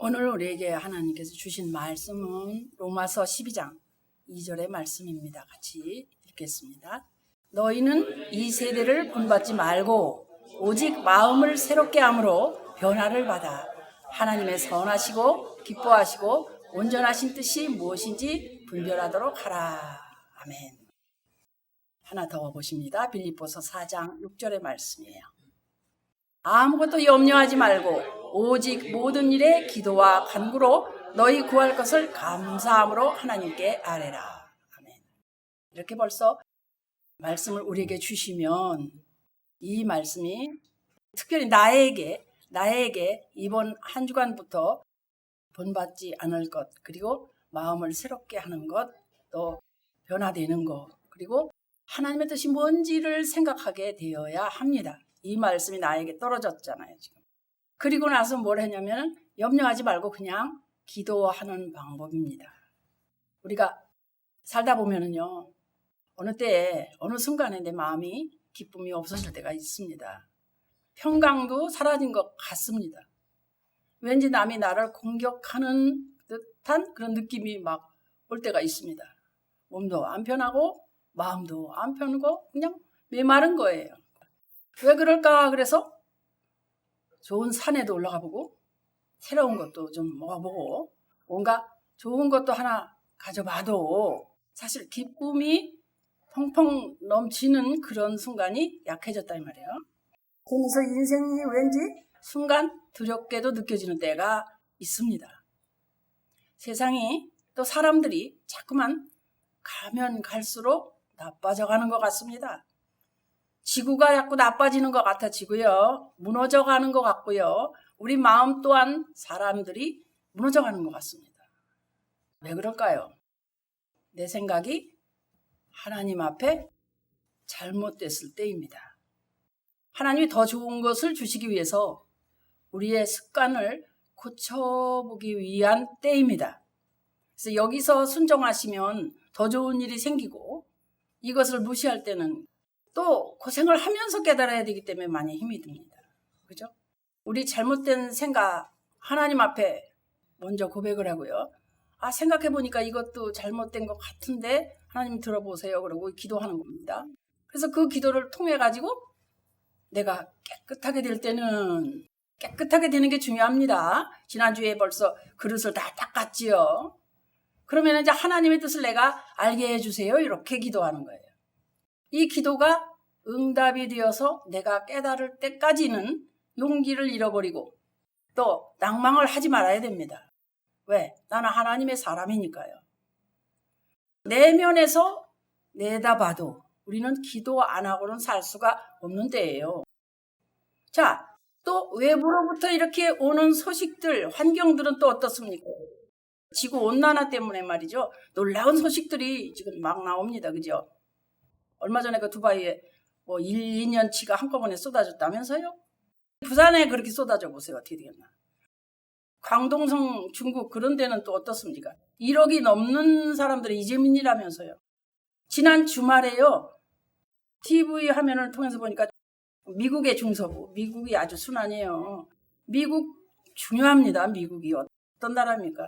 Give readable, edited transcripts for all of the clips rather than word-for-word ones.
오늘 우리에게 하나님께서 주신 말씀은 로마서 12장 2절의 말씀입니다. 같이 읽겠습니다. 너희는 이 세대를 본받지 말고 오직 마음을 새롭게 함으로 변화를 받아 하나님의 선하시고 기뻐하시고 온전하신 뜻이 무엇인지 분별하도록 하라. 아멘. 하나 더 보십니다. 빌립보서 4장 6절의 말씀이에요. 아무것도 염려하지 말고 오직 모든 일에 기도와 간구로 너희 구할 것을 감사함으로 하나님께 아뢰라. 아멘. 이렇게 벌써 말씀을 우리에게 주시면 이 말씀이 특별히 나에게 이번 한 주간부터 본받지 않을 것, 그리고 마음을 새롭게 하는 것, 또 변화되는 것, 그리고 하나님의 뜻이 뭔지를 생각하게 되어야 합니다. 이 말씀이 나에게 떨어졌잖아요, 지금. 그리고 나서 뭘 했냐면 염려하지 말고 그냥 기도하는 방법입니다. 우리가 살다 보면은요, 어느 때에, 어느 순간에 내 마음이 기쁨이 없어질 때가 있습니다. 평강도 사라진 것 같습니다. 왠지 남이 나를 공격하는 듯한 그런 느낌이 막 올 때가 있습니다. 몸도 안 편하고 마음도 안 편하고 그냥 메마른 거예요. 왜 그럴까? 그래서 좋은 산에도 올라가 보고 새로운 것도 좀 먹어보고 뭔가 좋은 것도 하나 가져봐도 사실 기쁨이 펑펑 넘치는 그런 순간이 약해졌다 이 말이에요. 그래서 인생이 왠지 순간 두렵게도 느껴지는 때가 있습니다. 세상이 또 사람들이 자꾸만 가면 갈수록 나빠져가는 것 같습니다. 지구가 자꾸 나빠지는 것 같아지고요. 무너져가는 것 같고요. 우리 마음 또한 사람들이 무너져가는 것 같습니다. 왜 그럴까요? 내 생각이 하나님 앞에 잘못됐을 때입니다. 하나님이 더 좋은 것을 주시기 위해서 우리의 습관을 고쳐보기 위한 때입니다. 그래서 여기서 순종하시면 더 좋은 일이 생기고 이것을 무시할 때는 또 고생을 하면서 깨달아야 되기 때문에 많이 힘이 듭니다. 그죠? 우리 잘못된 생각 하나님 앞에 먼저 고백을 하고요. 생각해보니까 이것도 잘못된 것 같은데 하나님 들어보세요. 그러고 기도하는 겁니다. 그래서 그 기도를 통해 가지고 내가 깨끗하게 될 때는 깨끗하게 되는 게 중요합니다. 지난주에 벌써 그릇을 다 닦았지요. 그러면 이제 하나님의 뜻을 내가 알게 해주세요. 이렇게 기도하는 거예요. 이 기도가 응답이 되어서 내가 깨달을 때까지는 용기를 잃어버리고 또 낭망을 하지 말아야 됩니다. 왜? 나는 하나님의 사람이니까요. 내면에서 내다봐도 우리는 기도 안 하고는 살 수가 없는 때예요. 자, 또 외부로부터 이렇게 오는 소식들, 환경들은 또 어떻습니까? 지구온난화 때문에 말이죠. 놀라운 소식들이 지금 막 나옵니다. 그죠? 얼마 전에 그 두바이에 1, 2년치가 한꺼번에 쏟아졌다면서요? 부산에 그렇게 쏟아져 보세요. 어떻게 되겠나? 광동성 중국 그런 데는 또 어떻습니까? 1억이 넘는 사람들이 이재민이라면서요. 지난 주말에요. TV 화면을 통해서 보니까 미국의 중서부, 미국이 아주 순환이에요. 미국 중요합니다. 미국이 어떤 나라입니까?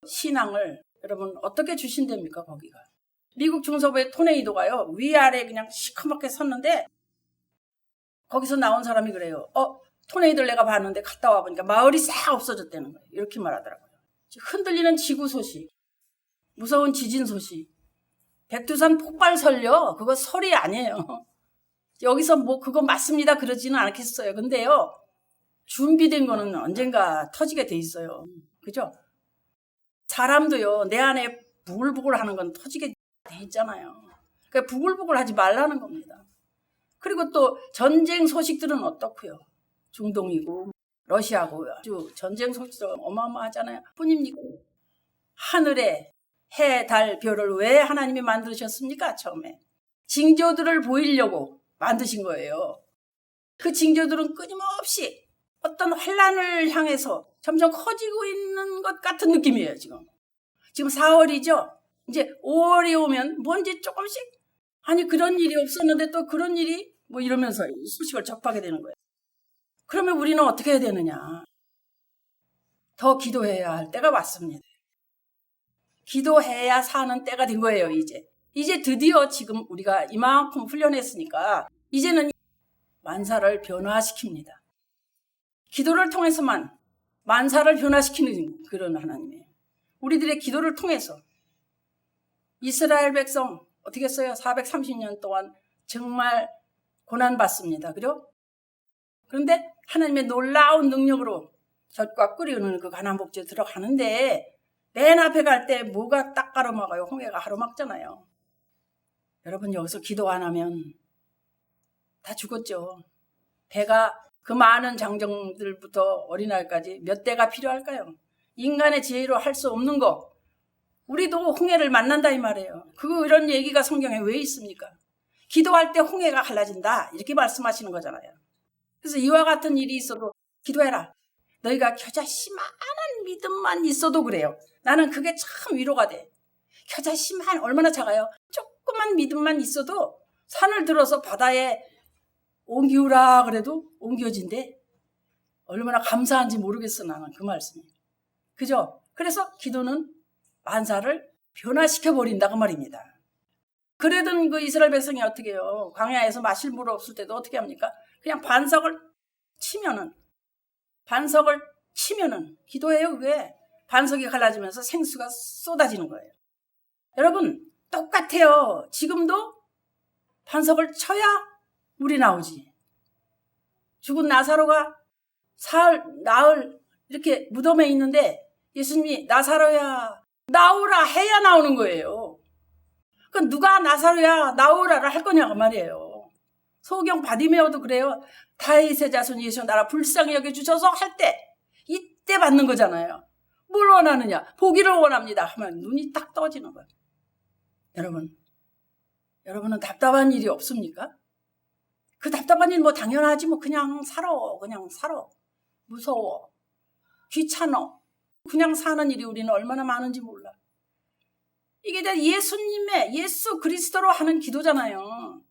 신앙을 여러분 어떻게 주신답니까? 거기가. 미국 중서부의 토네이도가요. 위아래 그냥 시커멓게 섰는데 거기서 나온 사람이 그래요. 토네이도를 내가 봤는데 갔다 와보니까 마을이 싹 없어졌다는 거예요. 이렇게 말하더라고요. 흔들리는 지구 소식, 무서운 지진 소식, 백두산 폭발 설려 그거 설이 아니에요. 여기서 그거 맞습니다 그러지는 않겠어요. 근데요. 준비된 거는 언젠가 터지게 돼 있어요. 그죠? 사람도요. 내 안에 부글부글 하는 건 터지게 돼 있잖아요. 그러니까 부글부글 하지 말라는 겁니다. 그리고 또 전쟁 소식들은 어떻고요? 중동이고 러시아고 아주 전쟁 소식도 어마어마하잖아요. 뿐입니까? 하늘에 해, 달, 별을 왜 하나님이 만드셨습니까? 처음에. 징조들을 보이려고 만드신 거예요. 그 징조들은 끊임없이 어떤 환란을 향해서 점점 커지고 있는 것 같은 느낌이에요. 지금 4월이죠. 이제 5월이 오면 뭔지 조금씩 그런 일이 없었는데 또 그런 일이 이러면서 소식을 접하게 되는 거예요. 그러면 우리는 어떻게 해야 되느냐? 더 기도해야 할 때가 왔습니다. 기도해야 사는 때가 된 거예요, 이제 드디어 지금 우리가 이만큼 훈련했으니까 이제는 만사를 변화시킵니다. 기도를 통해서만 만사를 변화시키는 그런 하나님이에요. 우리들의 기도를 통해서 이스라엘 백성 어떻게 했어요? 430년 동안 정말 고난받습니다. 그죠? 그런데 하나님의 놀라운 능력으로 젖과 꿀이 흐르는 그 가나안 복지에 들어가는데 맨 앞에 갈 때 뭐가 딱 가로막아요? 홍해가 가로막잖아요. 여러분 여기서 기도 안 하면 다 죽었죠. 배가 그 많은 장정들부터 어린아이까지 몇 대가 필요할까요? 인간의 지혜로 할 수 없는 거. 우리도 홍해를 만난다 이 말이에요. 이런 얘기가 성경에 왜 있습니까? 기도할 때 홍해가 갈라진다 이렇게 말씀하시는 거잖아요. 그래서 이와 같은 일이 있어도 기도해라. 너희가 겨자씨만한 믿음만 있어도 그래요. 나는 그게 참 위로가 돼. 겨자씨만 얼마나 작아요? 조그만 믿음만 있어도 산을 들어서 바다에 옮기우라 그래도 옮겨진대. 얼마나 감사한지 모르겠어 나는 그 말씀이. 그죠? 그래서 기도는 만사를 변화시켜버린다고 말입니다. 그러던 그 이스라엘 백성이 어떻게 해요? 광야에서 마실 물 없을 때도 어떻게 합니까? 그냥 반석을 치면은 기도해요. 그게 반석이 갈라지면서 생수가 쏟아지는 거예요. 여러분 똑같아요. 지금도 반석을 쳐야 물이 나오지. 죽은 나사로가 나흘 이렇게 무덤에 있는데 예수님이 나사로야 나오라 해야 나오는 거예요. 그럼 누가 나사로야 나오라를 할 거냐고 말이에요. 소경 바디메오도 그래요. 다윗의 자손 예수 나라 불쌍히 여겨주셔서 할 때 이때 받는 거잖아요. 뭘 원하느냐? 보기를 원합니다 하면 눈이 딱 떠지는 거예요. 여러분은 답답한 일이 없습니까? 그 답답한 일 당연하지 그냥 살아. 무서워. 귀찮아. 그냥 사는 일이 우리는 얼마나 많은지 몰라. 이게 다 예수 그리스도로 하는 기도잖아요.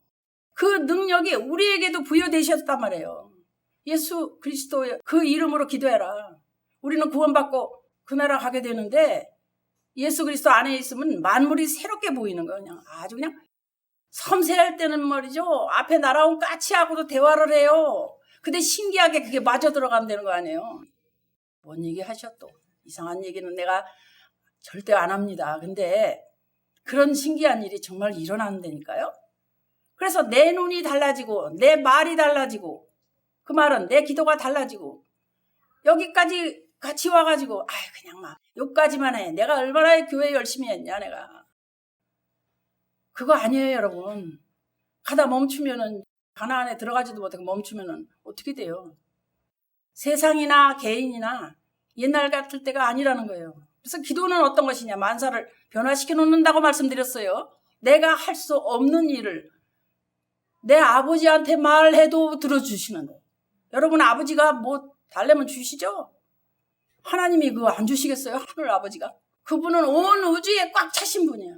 그 능력이 우리에게도 부여되셨단 말이에요. 예수 그리스도의 그 이름으로 기도해라. 우리는 구원받고 그 나라 가게 되는데 예수 그리스도 안에 있으면 만물이 새롭게 보이는 거예요. 그냥 섬세할 때는 말이죠. 앞에 날아온 까치하고도 대화를 해요. 근데 신기하게 그게 맞아 들어간다는 거 아니에요. 뭔 얘기 하셔 또. 이상한 얘기는 내가 절대 안 합니다. 근데 그런 신기한 일이 정말 일어난다니까요. 그래서 내 눈이 달라지고 내 말이 달라지고 그 말은 내 기도가 달라지고 여기까지 같이 와가지고 그냥 여기까지만 해. 내가 얼마나 교회 열심히 했냐 내가. 그거 아니에요 여러분. 가다 멈추면은 가나안에 들어가지도 못하고 멈추면은 어떻게 돼요? 세상이나 개인이나 옛날 같을 때가 아니라는 거예요. 그래서 기도는 어떤 것이냐? 만사를 변화시켜 놓는다고 말씀드렸어요. 내가 할 수 없는 일을 내 아버지한테 말해도 들어주시는 거예요. 여러분 아버지가 뭐 달래면 주시죠? 하나님이 그거 안 주시겠어요? 하늘 아버지가? 그분은 온 우주에 꽉 차신 분이야.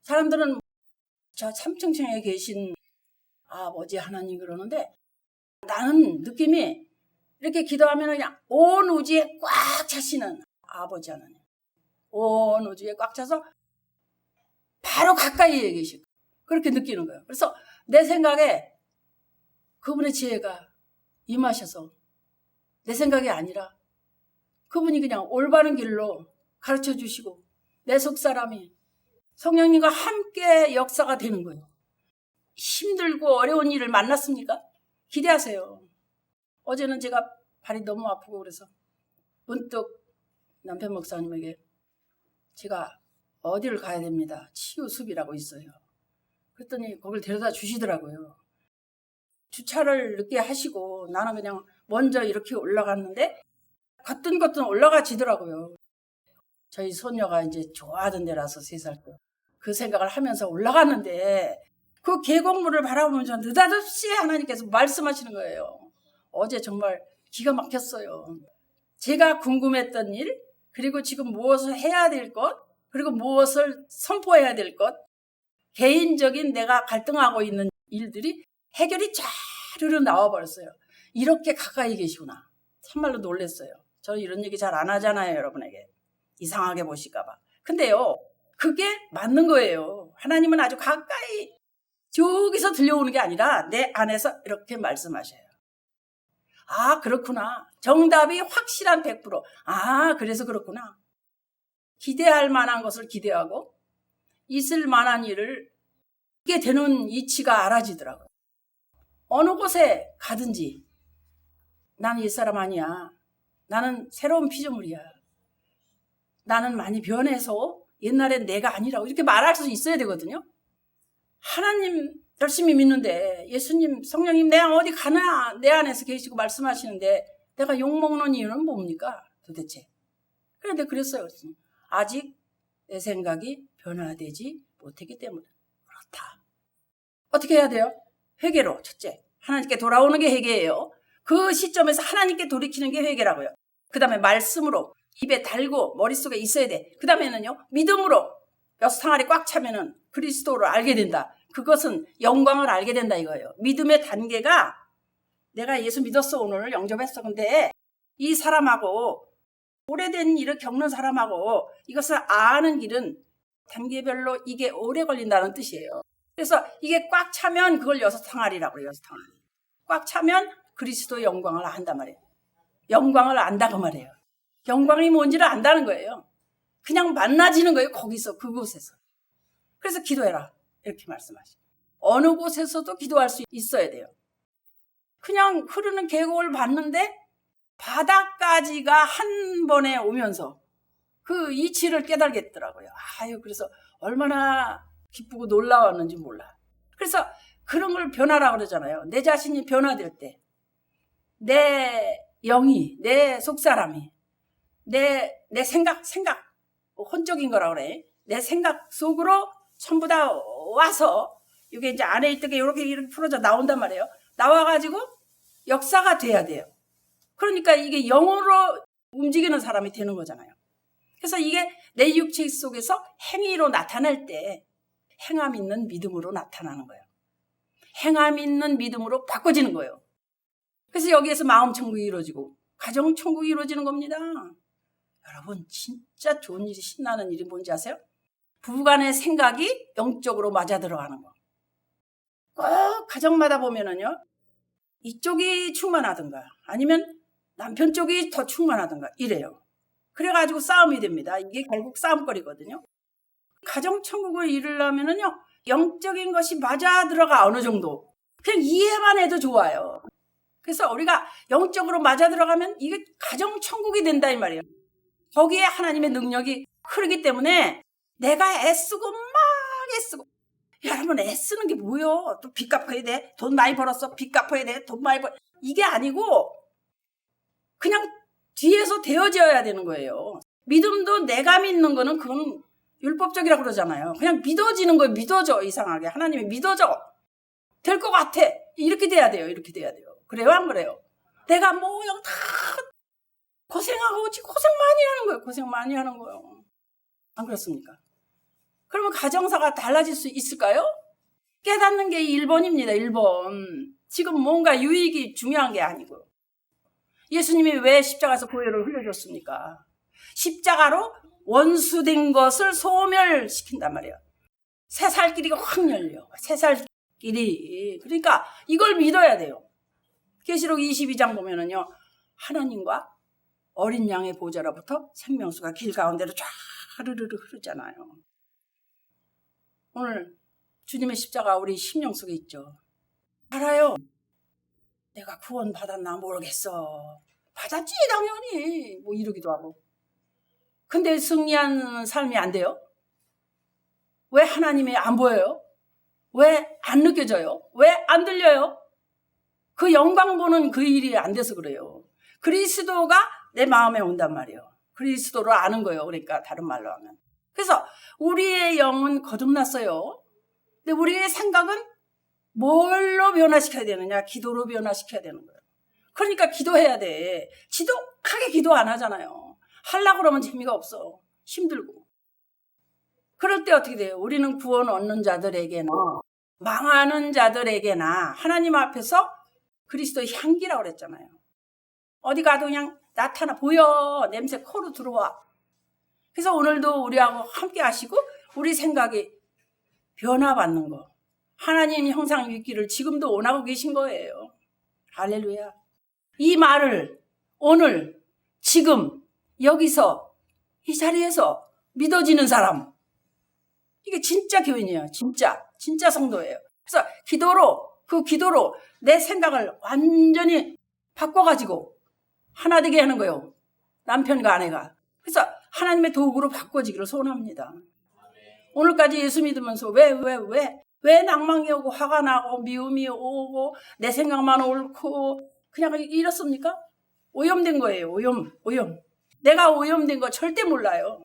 사람들은 저 삼층층에 계신 아버지 하나님 그러는데 나는 느낌이 이렇게 기도하면 그냥 온 우주에 꽉 차시는 아버지 하나님. 온 우주에 꽉 차서 바로 가까이에 계시고 그렇게 느끼는 거예요. 그래서 내 생각에 그분의 지혜가 임하셔서 내 생각이 아니라 그분이 그냥 올바른 길로 가르쳐 주시고 내 속사람이 성령님과 함께 역사가 되는 거예요. 힘들고 어려운 일을 만났습니까? 기대하세요. 어제는 제가 발이 너무 아프고 그래서 문득 남편 목사님에게 제가 어디를 가야 됩니다. 치유숲이라고 있어요. 그랬더니 거길 데려다 주시더라고요. 주차를 늦게 하시고 나는 그냥 먼저 이렇게 올라갔는데 거뜬거뜬 올라가지더라고요. 저희 소녀가 이제 좋아하던 데라서 3살 때. 그 생각을 하면서 올라갔는데 그 계곡물을 바라보면서 느닷없이 하나님께서 말씀하시는 거예요. 어제 정말 기가 막혔어요. 제가 궁금했던 일, 그리고 지금 무엇을 해야 될 것, 그리고 무엇을 선포해야 될 것, 개인적인 내가 갈등하고 있는 일들이 해결이 쫙 나와버렸어요. 이렇게 가까이 계시구나. 참말로 놀랐어요. 저는 이런 얘기 잘 안 하잖아요, 여러분에게. 이상하게 보실까봐. 근데요, 그게 맞는 거예요. 하나님은 아주 가까이 저기서 들려오는 게 아니라 내 안에서 이렇게 말씀하셔요. 아, 그렇구나. 정답이 확실한 100%. 아, 그래서 그렇구나. 기대할 만한 것을 기대하고 있을 만한 일을 하게 되는 이치가 알아지더라고요. 어느 곳에 가든지 나는 옛사람 아니야. 나는 새로운 피조물이야. 나는 많이 변해서 옛날엔 내가 아니라고 이렇게 말할 수 있어야 되거든요. 하나님 열심히 믿는데 예수님, 성령님 내가 어디 가나 내 안에서 계시고 말씀하시는데 내가 욕먹는 이유는 뭡니까 도대체? 그런데 그랬어요. 아직 내 생각이 변화되지 못했기 때문에 그렇다. 어떻게 해야 돼요? 회개로. 첫째, 하나님께 돌아오는 게 회개예요. 그 시점에서 하나님께 돌이키는 게 회개라고요. 그 다음에 말씀으로 입에 달고 머릿속에 있어야 돼. 그 다음에는요, 믿음으로 여섯항아리 꽉 차면은 그리스도를 알게 된다. 그것은 영광을 알게 된다 이거예요. 믿음의 단계가 내가 예수 믿었어, 오늘 영접했어. 근데 이 사람하고 오래된 일을 겪는 사람하고 이것을 아는 길은 단계별로 이게 오래 걸린다는 뜻이에요. 그래서 이게 꽉 차면 그걸 여섯항아리라고 해요. 여섯항아리. 꽉 차면 그리스도의 영광을 안단 말이에요. 영광을 안다고 말해요. 영광이 뭔지를 안다는 거예요. 그냥 만나지는 거예요. 거기서, 그곳에서. 그래서 기도해라. 이렇게 말씀하시죠. 어느 곳에서도 기도할 수 있어야 돼요. 그냥 흐르는 계곡을 봤는데 바다까지가 한 번에 오면서 그 이치를 깨달겠더라고요. 아유, 그래서 얼마나 기쁘고 놀라웠는지 몰라. 그래서 그런 걸 변화라고 그러잖아요. 내 자신이 변화될 때, 내 영이, 내 속사람이, 내 생각, 혼적인 거라고 그래. 내 생각 속으로 전부 다 와서, 이게 이제 안에 있던 게 이렇게 풀어져 나온단 말이에요. 나와가지고 역사가 돼야 돼요. 그러니까 이게 영으로 움직이는 사람이 되는 거잖아요. 그래서 이게 내 육체 속에서 행위로 나타날 때 행함 있는 믿음으로 나타나는 거예요. 행함 있는 믿음으로 바꿔지는 거예요. 그래서 여기에서 마음 천국이 이루어지고 가정 천국이 이루어지는 겁니다. 여러분, 진짜 좋은 일이, 신나는 일이 뭔지 아세요? 부부간의 생각이 영적으로 맞아 들어가는 거. 꼭 가정마다 보면은요, 이쪽이 충만하든가 아니면 남편 쪽이 더 충만하든가 이래요. 그래가지고 싸움이 됩니다. 이게 결국 싸움거리거든요. 가정 천국을 이루려면은요, 영적인 것이 맞아 들어가. 어느 정도 그냥 이해만 해도 좋아요. 그래서 우리가 영적으로 맞아 들어가면 이게 가정 천국이 된다 이 말이에요. 거기에 하나님의 능력이 흐르기 때문에 내가 애쓰고 막 애쓰고, 여러분 애쓰는 게 뭐예요? 또 빚 갚아야 돼. 돈 많이 벌었어. 빚 갚아야 돼. 돈 많이 벌. 이게 아니고 그냥 뒤에서 되어져야 되는 거예요. 믿음도 내가 믿는 거는 그건 율법적이라고 그러잖아요. 그냥 믿어지는 거예요. 믿어져. 이상하게 하나님이 믿어져. 될 것 같아. 이렇게 돼야 돼요. 이렇게 돼야 돼요. 그래요, 안 그래요? 내가 뭐 다 고생하고 고생 많이 하는 거예요. 고생 많이 하는 거예요. 안 그렇습니까? 그러면 가정사가 달라질 수 있을까요? 깨닫는 게 1번입니다. 1번. 지금 뭔가 유익이 중요한 게 아니고. 예수님이 왜 십자가에서 보혈을 흘려줬습니까? 십자가로 원수된 것을 소멸시킨단 말이에요. 새살길이가 확 열려. 새살길이. 그러니까 이걸 믿어야 돼요. 계시록 22장 보면은요, 하나님과 어린 양의 보좌로부터 생명수가 길 가운데로 쫙 흐르르르 흐르잖아요. 오늘 주님의 십자가 우리 심령 속에 있죠. 알아요. 내가 구원 받았나 모르겠어. 받았지 당연히. 뭐 이러기도 하고. 근데 승리하는 삶이 안 돼요? 왜 하나님이 안 보여요? 왜 안 느껴져요? 왜 안 들려요? 그 영광 보는 그 일이 안 돼서 그래요. 그리스도가 내 마음에 온단 말이에요. 그리스도를 아는 거예요. 그러니까 다른 말로 하면. 그래서 우리의 영은 거듭났어요. 근데 우리의 생각은 뭘로 변화시켜야 되느냐? 기도로 변화시켜야 되는 거예요. 그러니까 기도해야 돼. 지독하게 기도 안 하잖아요. 하려고 그러면 재미가 없어. 힘들고. 그럴 때 어떻게 돼요? 우리는 구원 얻는 자들에게나 망하는 자들에게나 하나님 앞에서 그리스도의 향기라고 그랬잖아요. 어디 가도 그냥 나타나 보여. 냄새 코로 들어와. 그래서 오늘도 우리하고 함께 하시고 우리 생각이 변화받는 거. 하나님 형상 있기를 지금도 원하고 계신 거예요. 할렐루야. 이 말을 오늘 지금 여기서 이 자리에서 믿어지는 사람, 이게 진짜 교인이에요. 진짜 성도예요. 그래서 기도로 내 생각을 완전히 바꿔가지고 하나 되게 하는 거예요. 남편과 아내가. 그래서 하나님의 도구로 바꿔지기를 소원합니다. 오늘까지 예수 믿으면서 왜 낭망이 오고 화가 나고 미움이 오고 내 생각만 옳고 그냥 이렇습니까? 오염된 거예요. 오염. 내가 오염된 거 절대 몰라요.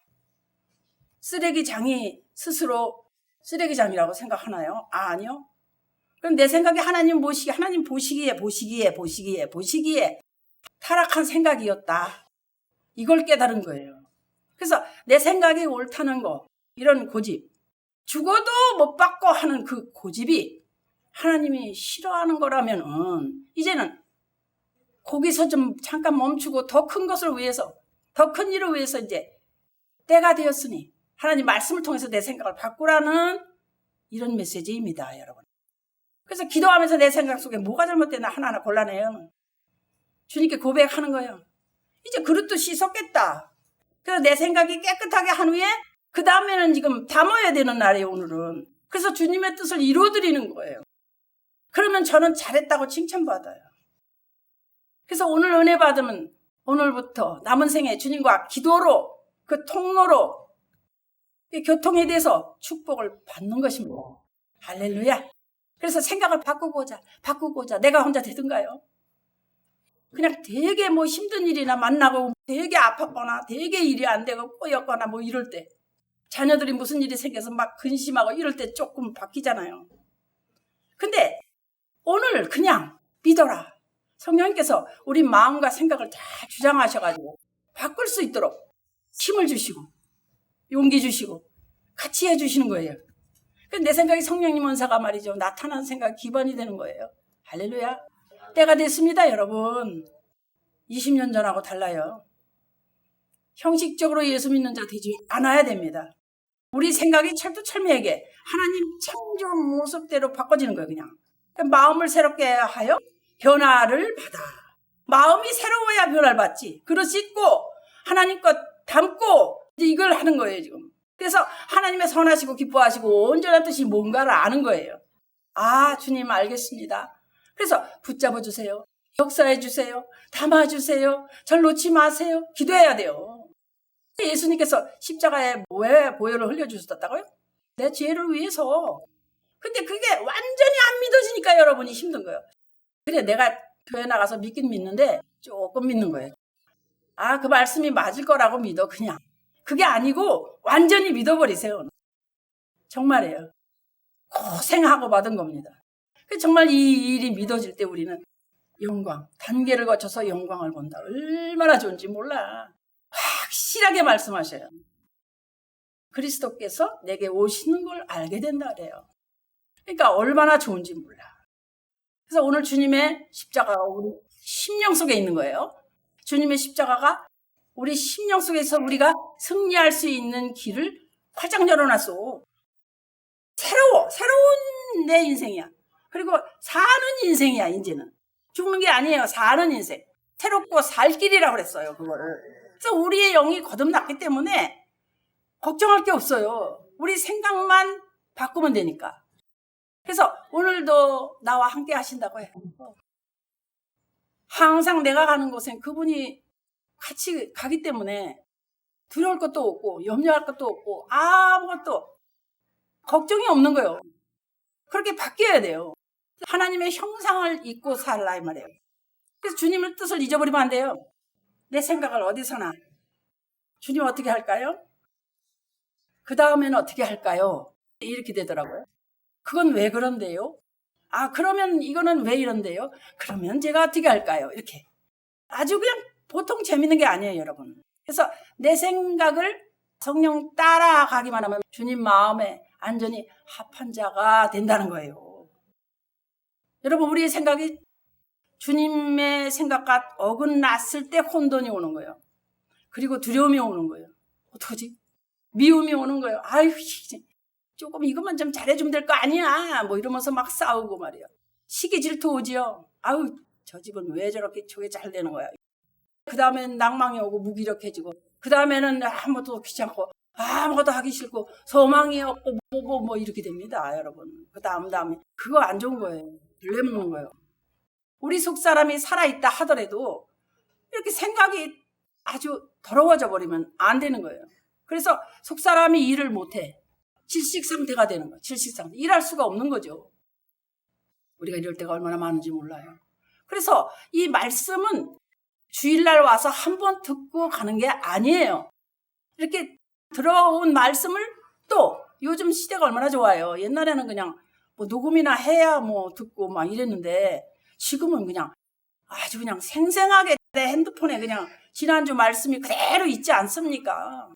쓰레기장이 스스로 쓰레기장이라고 생각하나요? 아니요. 그럼 내 생각이 하나님 보시기에 타락한 생각이었다. 이걸 깨달은 거예요. 그래서 내 생각이 옳다는 거, 이런 고집, 죽어도 못 받고 하는 그 고집이 하나님이 싫어하는 거라면은 이제는 거기서 좀 잠깐 멈추고 더 큰 것을 위해서, 더 큰 일을 위해서 이제 때가 되었으니 하나님 말씀을 통해서 내 생각을 바꾸라는 이런 메시지입니다, 여러분. 그래서 기도하면서 내 생각 속에 뭐가 잘못됐나 하나하나 골라내요. 주님께 고백하는 거예요. 이제 그릇도 씻었겠다. 그래서 내 생각이 깨끗하게 한 후에 그 다음에는 지금 담아야 되는 날이에요, 오늘은. 그래서 주님의 뜻을 이루어드리는 거예요. 그러면 저는 잘했다고 칭찬받아요. 그래서 오늘 은혜 받으면 오늘부터 남은 생에 주님과 기도로 그 통로로 이 교통에 대해서 축복을 받는 것입니다. 할렐루야. 그래서 생각을 바꾸고자 내가 혼자 되든가요? 그냥 되게 뭐 힘든 일이나 만나고 되게 아팠거나 되게 일이 안 되고 꼬였거나 뭐 이럴 때 자녀들이 무슨 일이 생겨서 막 근심하고 이럴 때 조금 바뀌잖아요. 근데 오늘 그냥 믿어라. 성령님께서 우리 마음과 생각을 다 주장하셔가지고 바꿀 수 있도록 힘을 주시고 용기 주시고 같이 해주시는 거예요. 내 생각이 성령님 은사가 말이죠. 나타나는 생각이 기반이 되는 거예요. 할렐루야. 때가 됐습니다, 여러분. 20년 전하고 달라요. 형식적으로 예수 믿는 자 되지 않아야 됩니다. 우리 생각이 철두철미하게 하나님 창조 모습대로 바꿔지는 거예요, 그냥. 마음을 새롭게 하여 변화를 받아. 마음이 새로워야 변화를 받지. 그릇 씻고 하나님 것 담고 이걸 하는 거예요, 지금. 그래서 하나님의 선하시고 기뻐하시고 온전한 뜻이 뭔가를 아는 거예요. 아, 주님 알겠습니다. 그래서 붙잡아 주세요. 역사해 주세요. 담아 주세요. 절 놓지 마세요. 기도해야 돼요. 예수님께서 십자가에 왜 보혈을 흘려주셨다고요? 내 죄를 위해서. 근데 그게 완전히 안 믿어지니까 여러분이 힘든 거예요. 그래, 내가 교회 나가서 믿긴 믿는데 조금 믿는 거예요. 아, 그 말씀이 맞을 거라고 믿어, 그냥. 그게 아니고 완전히 믿어버리세요. 정말이에요. 고생하고 받은 겁니다. 정말 이 일이 믿어질 때 우리는 영광, 단계를 거쳐서 영광을 본다. 얼마나 좋은지 몰라. 확실하게 말씀하셔요. 그리스도께서 내게 오시는 걸 알게 된다 그래요. 그러니까 얼마나 좋은지 몰라. 그래서 오늘 주님의 십자가가 우리 심령 속에 있는 거예요. 주님의 십자가가 우리 심령 속에서 우리가 승리할 수 있는 길을 활짝 열어놨어. 새로운 내 인생이야. 그리고 사는 인생이야, 이제는. 죽는 게 아니에요. 사는 인생. 새롭고 살 길이라고 그랬어요, 그거를. 그래서 우리의 영이 거듭났기 때문에 걱정할 게 없어요. 우리 생각만 바꾸면 되니까. 그래서 오늘도 나와 함께 하신다고 해요. 항상 내가 가는 곳엔 그분이 같이 가기 때문에 두려울 것도 없고 염려할 것도 없고 아무것도 걱정이 없는 거예요. 그렇게 바뀌어야 돼요. 하나님의 형상을 잊고 살라 이 말이에요. 그래서 주님의 뜻을 잊어버리면 안 돼요. 내 생각을 어디서나. 주님 어떻게 할까요? 그 다음에는 어떻게 할까요? 이렇게 되더라고요. 그건 왜 그런데요? 아, 그러면 이거는 왜 이런데요? 그러면 제가 어떻게 할까요? 이렇게. 아주 그냥 보통 재밌는 게 아니에요, 여러분. 그래서 내 생각을 성령 따라가기만 하면 주님 마음에 안전히 합한 자가 된다는 거예요. 여러분, 우리의 생각이 주님의 생각과 어긋났을 때 혼돈이 오는 거예요. 그리고 두려움이 오는 거예요. 어떡하지? 미움이 오는 거예요. 아유, 조금 이것만 좀 잘해주면 될 거 아니야. 뭐 이러면서 막 싸우고 말이에요. 시기 질투 오지요. 아유, 저 집은 왜 저렇게 저게 잘 되는 거야. 그 다음엔 낭망이 오고 무기력해지고, 그 다음에는 아무것도 귀찮고, 아무것도 하기 싫고, 소망이 없고, 뭐 이렇게 됩니다, 여러분. 그 다음에. 그거 안 좋은 거예요. 벌레 먹는 거예요. 우리 속 사람이 살아있다 하더라도 이렇게 생각이 아주 더러워져 버리면 안 되는 거예요. 그래서 속 사람이 일을 못해. 질식 상태가 되는 거예요. 질식 상태. 일할 수가 없는 거죠. 우리가 이럴 때가 얼마나 많은지 몰라요. 그래서 이 말씀은 주일날 와서 한번 듣고 가는 게 아니에요. 이렇게 들어온 말씀을 또 요즘 시대가 얼마나 좋아요. 옛날에는 그냥 뭐 녹음이나 해야 뭐 듣고 막 이랬는데 지금은 그냥 아주 그냥 생생하게 내 핸드폰에 그냥 지난주 말씀이 그대로 있지 않습니까?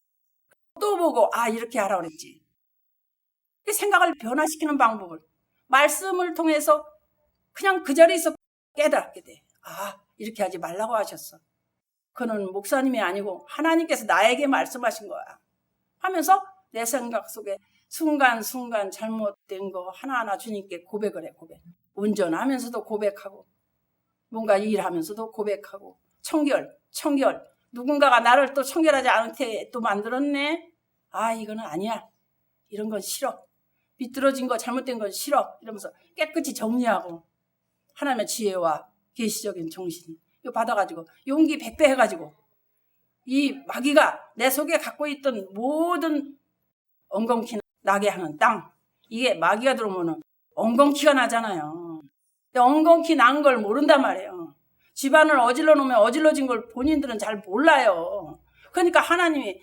또 보고 이렇게 하라 그랬지. 생각을 변화시키는 방법을 말씀을 통해서 그냥 그 자리에서 깨닫게 돼. 이렇게 하지 말라고 하셨어. 그는 목사님이 아니고 하나님께서 나에게 말씀하신 거야. 하면서 내 생각 속에 순간순간 잘못된 거 하나하나 주님께 고백을 해. 고백. 운전하면서도 고백하고 뭔가 일하면서도 고백하고 청결. 누군가가 나를 또 청결하지 않게 또 만들었네. 이거는 아니야. 이런 건 싫어. 비뚤어진 거 잘못된 건 싫어. 이러면서 깨끗이 정리하고 하나님의 지혜와 계시적인 정신 이거 받아가지고 용기 100배 해가지고 이 마귀가 내 속에 갖고 있던 모든 엉겅퀴 나게 하는 땅, 이게 마귀가 들어오면 엉겅퀴가 나잖아요. 근데 엉겅퀴 난 걸 모른단 말이에요. 집안을 어질러 놓으면 어질러진 걸 본인들은 잘 몰라요. 그러니까 하나님이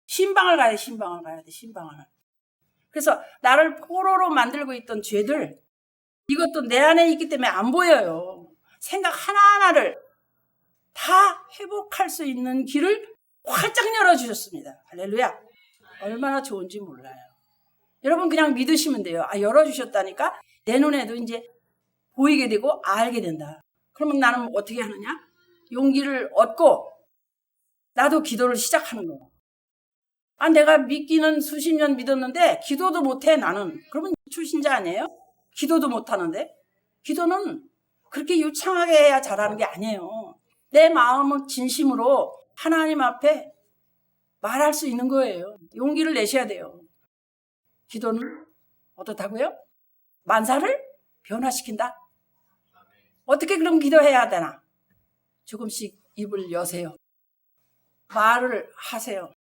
신방을 가야 돼. 신방을. 그래서 나를 포로로 만들고 있던 죄들, 이것도 내 안에 있기 때문에 안 보여요. 생각 하나하나를 다 회복할 수 있는 길을 활짝 열어주셨습니다. 할렐루야. 얼마나 좋은지 몰라요. 여러분 그냥 믿으시면 돼요. 열어주셨다니까 내 눈에도 이제 보이게 되고 알게 된다. 그러면 나는 어떻게 하느냐? 용기를 얻고 나도 기도를 시작하는 거예요. 내가 믿기는 수십 년 믿었는데 기도도 못해 나는. 그러면 출신자 아니에요? 기도도 못하는데? 기도는 그렇게 유창하게 해야 잘하는 게 아니에요. 내 마음은 진심으로 하나님 앞에 말할 수 있는 거예요. 용기를 내셔야 돼요. 기도는 어떻다고요? 만사를 변화시킨다. 어떻게 그럼 기도해야 되나? 조금씩 입을 여세요. 말을 하세요.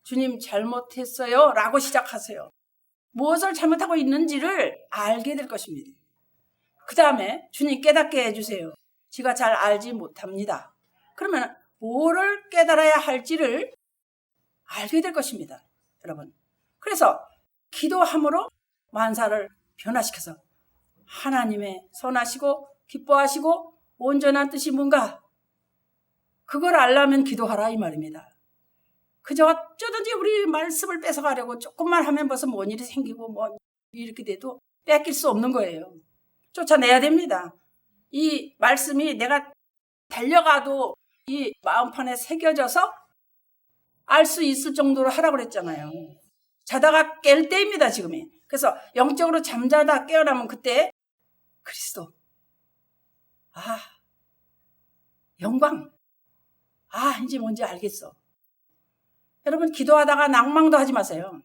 주님 잘못했어요 라고 시작하세요. 무엇을 잘못하고 있는지를 알게 될 것입니다. 그 다음에 주님 깨닫게 해주세요. 제가 잘 알지 못합니다. 그러면 뭐를 깨달아야 할지를 알게 될 것입니다. 여러분. 그래서 기도함으로 만사를 변화시켜서 하나님의 선하시고 기뻐하시고 온전한 뜻이 뭔가 그걸 알려면 기도하라 이 말입니다. 그저 어쩌든지 우리 말씀을 뺏어가려고 조금만 하면 벌써 뭔 일이 생기고 뭐 이렇게 돼도 뺏길 수 없는 거예요. 쫓아내야 됩니다. 이 말씀이 내가 달려가도 이 마음판에 새겨져서 알 수 있을 정도로 하라고 그랬잖아요. 자다가 깰 때입니다, 지금이. 그래서 영적으로 잠자다 깨어나면 그때 그리스도. 영광. 이제 뭔지 알겠어. 여러분 기도하다가 낭망도 하지 마세요.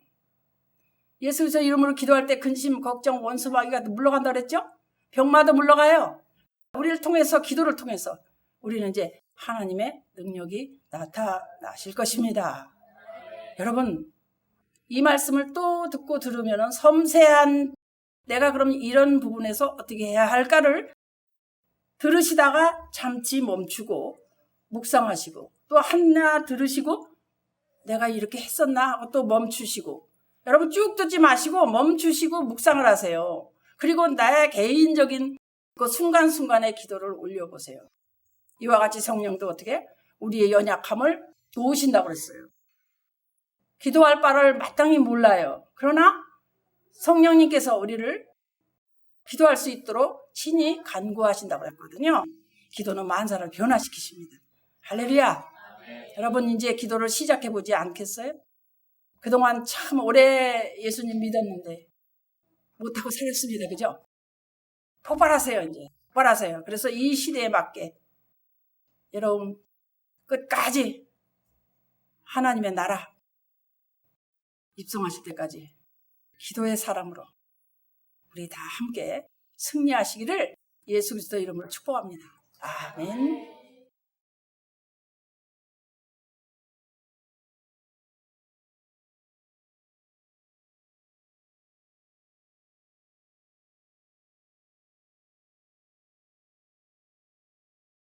예수 그리스도 이름으로 기도할 때 근심, 걱정, 원수, 마귀가 물러간다 그랬죠? 병마도 물러가요. 우리를 통해서 기도를 통해서 우리는 이제 하나님의 능력이 나타나실 것입니다. 여러분 이 말씀을 또 듣고 들으면 섬세한 내가 그럼 이런 부분에서 어떻게 해야 할까를 들으시다가 잠시 멈추고 묵상하시고 또 하나 들으시고 내가 이렇게 했었나 하고 또 멈추시고 여러분 쭉 듣지 마시고 멈추시고 묵상을 하세요. 그리고 나의 개인적인 그 순간순간의 기도를 올려보세요. 이와 같이 성령도 어떻게 우리의 연약함을 도우신다고 그랬어요. 기도할 바를 마땅히 몰라요. 그러나 성령님께서 우리를 기도할 수 있도록 신이 간구하신다고 했거든요. 기도는 만사를 변화시키십니다. 할렐루야. 여러분 이제 기도를 시작해 보지 않겠어요? 그동안 참 오래 예수님 믿었는데 못하고 살았습니다. 그죠? 폭발하세요. 이제 폭발하세요. 그래서 이 시대에 맞게 여러분 끝까지 하나님의 나라 입성하실 때까지 기도의 사람으로 우리 다 함께 승리하시기를 예수 그리스도 이름으로 축복합니다. 아멘.